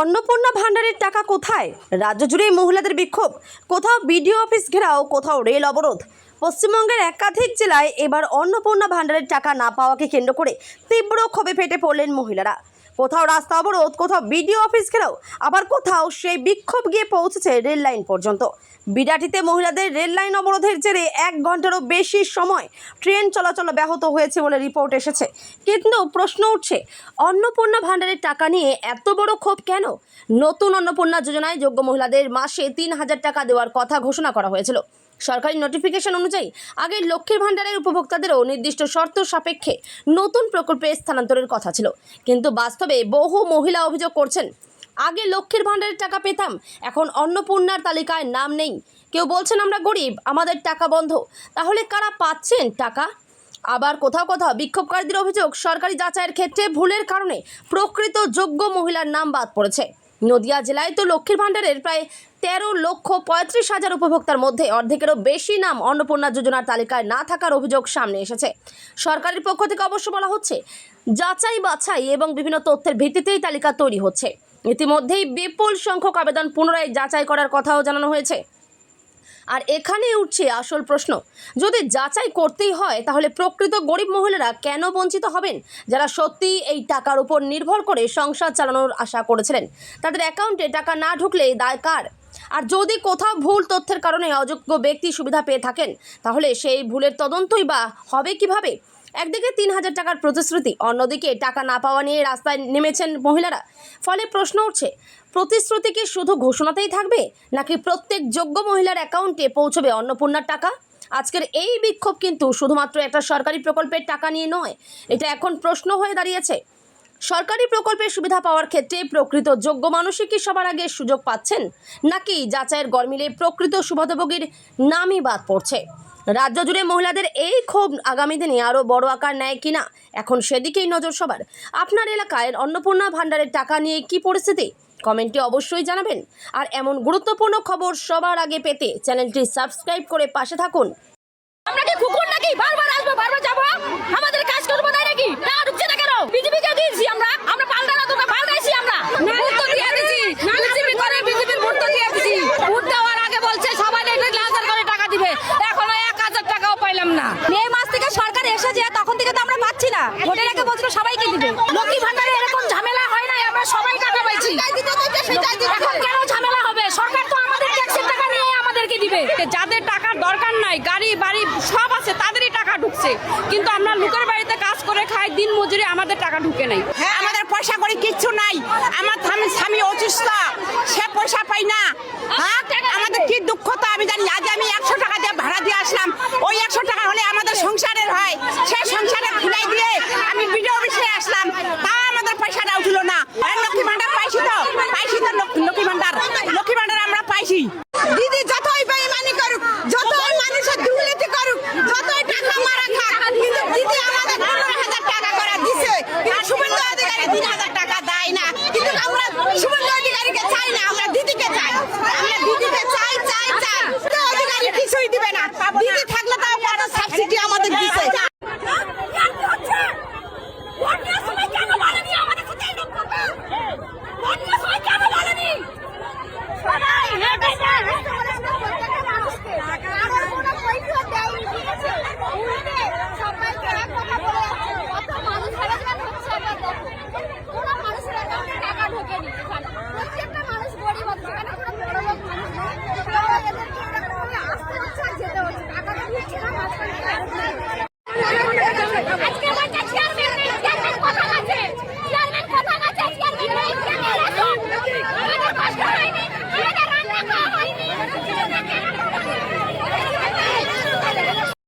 অন্নপূর্ণা ভান্ডারের টাকা কোথায়? রাজ্য জুড়ে মহিলাদের বিক্ষোভ, কোথাও বিডিও অফিস ঘেরাও, কোথাও রেল অবরোধ। পশ্চিমবঙ্গের একাধিক জেলায় এবার অন্নপূর্ণা ভান্ডারের টাকা না পাওয়াকে কেন্দ্র করে তীব্র ক্ষোভে ফেটে পড়লেন মহিলারা। কোথাও রাস্তা অবরোধ, কোথাও বিডিও অফিস ঘেরাও, আবার কোথাও সেই বিক্ষোভ গিয়ে পৌঁছেছে রেল লাইন পর্যন্ত। বিরাটিতে মহিলাদের রেল লাইন অবরোধের জেরে 1 ঘন্টারও বেশি সময় ট্রেন চলাচল ব্যাহত হয়েছে বলে রিপোর্ট এসেছে। কিন্তু প্রশ্ন উঠছে, অন্নপূর্ণা ভান্ডারের টাকা নিয়ে এত বড় ক্ষোভ কেন? নতুন অন্নপূর্ণা যোজনায় যোগ্য মহিলাদের মাসে 3000 টাকা দেওয়ার কথা ঘোষণা করা হয়েছিল। সরকারি নোটিফিকেশন অনুযায়ী আগে লক্ষ্মীর ভান্ডারের উপভোক্তাদেরও নির্দিষ্ট শর্ত সাপেক্ষে নতুন প্রকল্পে স্থানান্তরের কথা ছিল। কিন্তু বাস্তবে বহু মহিলা অভিযোগ করছেন, আগে লক্ষ্মীর ভান্ডারের টাকা পেতাম, এখন অন্নপূর্ণার তালিকায় নাম নেই। কেউ বলছেন আমরা গরিব, আমাদের টাকা বন্ধ। তাহলে কারা পাচ্ছেন টাকা? আবার কোথাও কোথাও বিক্ষোভকারীদের অভিযোগ, সরকারি যাচাইয়ের ক্ষেত্রে ভুলের কারণে প্রকৃত যোগ্য মহিলার নাম বাদ পড়েছে। নদিয়া জেলায় তো লক্ষ্মীর ভান্ডারের প্রায় 13,35,000 উপভোক্তার মধ্যে অর্ধেকেরও বেশি নাম অন্নপূর্ণা যোজনার তালিকায় না থাকার অভিযোগ সামনে এসেছে। সরকারের পক্ষ থেকে অবশ্য বলা হচ্ছে, যাচাই বাছাই এবং বিভিন্ন তথ্যের ভিত্তিতেই তালিকা তৈরি হচ্ছে। ইতিমধ্যেই বিপুল সংখ্যক আবেদন পুনরায় যাচাই করার কথাও জানানো হয়েছে। আর এখানেই উঠছে আসল প্রশ্ন, যদি যাচাই করতেই হয় তাহলে প্রকৃত গরিব মহিলারা কেন বঞ্চিত হবেন? যারা সত্যিই এই টাকার উপর নির্ভর করে সংসার চালানোর আশা করেছিলেন, তাদের অ্যাকাউন্টে টাকা না ঢুকলে দায় কার? আর যদি কোথাও ভুল তথ্যের কারণে অযোগ্য ব্যক্তি সুবিধা পেয়ে থাকেন, তাহলে সেই ভুলের তদন্তই বা হবে কিভাবে? একদিকে 3000 টাকার প্রতিশ্রুতি, অন্যদিকে টাকা না পাওয়া নিয়ে রাস্তায় নেমেছেন মহিলারা। ফলে প্রশ্ন উঠছে, প্রতিশ্রুতি কি শুধু ঘোষণাতেই থাকবে, নাকি প্রত্যেক যোগ্য মহিলার অ্যাকাউন্টে পৌঁছবে অন্নপূর্ণার টাকা? আজকের এই বিক্ষোভ কিন্তু শুধুমাত্র একটা সরকারি প্রকল্পের টাকা নিয়ে নয়, এটা এখন প্রশ্ন হয়ে দাঁড়িয়েছে, সরকারি প্রকল্পের সুবিধা পাওয়ার ক্ষেত্রে প্রকৃত যোগ্য মানুষই কি সবার আগে সুযোগ পাচ্ছেন, নাকি যাচাইয়ের গরমিলে প্রকৃত সুবিধাভোগীর নামই বাদ পড়ছে? রাজ্য জুড়ে মহিলাদের এই ক্ষোভ আগামী দিনে আরও বড় আকার নেয় কিনা, এখন সেদিকেই নজর সবার। আপনার এলাকায় অন্নপূর্ণা ভান্ডারের টাকা নিয়ে কি পরিস্থিতি? কমেন্টে অবশ্যই জানাবেন। আর এমন গুরুত্বপূর্ণ খবর সবার আগে পেতে চ্যানেলটি সাবস্ক্রাইব করে পাশে থাকুন। আমরা কি কুকুর নাকি? বারবার আসবো, বারবার যাবো, আমাদের কাজ করবো তাই নাকি? না ঢুকছে না কেন? বিজেপিকে দিয়েছি আমরা পাল্টা না, তোমরা পাল্টাইছি আমরা ভোট তো দিয়ে দিছি, বিজেপি করে বিজেপির ভোট তো দিয়ে দিছি। ভোট দেওয়ার আগে বলছে সবাই 1,000 করে টাকা দিবে, এখনো 1000 টাকাও পাইলাম না। মে মাস থেকে সরকার এসেছে, তখন থেকে তো আমরা পাচ্ছি না। ভোটের আগে বলছিল সবাইকে দিবে। লক্ষ্মী ভান্ডারে এরকম ঝামেলা হয় না, আমরা সবাই টাকা পাইছি। এখন কেন ঝামেলা হবে? সরকার তো আমাদের ট্যাক্সের টাকা নিয়ে আমাদেরকে দিবে। যাদের টাকার দরকার নাই, গাড়ি বাড়ি সব আছে, তাদেরই টাকা ঢুকছে, কিন্তু আমরা লোকের বাড়িতে কাজ করে খাই, দিন মজুরি, আমাদের টাকা ঢুকে নাই। আমাদের পয়সা করে কিচ্ছু নাই। আমার স্বামী অসুস্থ, সে পয়সা পাই না। আমাদের কি দুঃখ তো আমি জানি। আজ আমি 100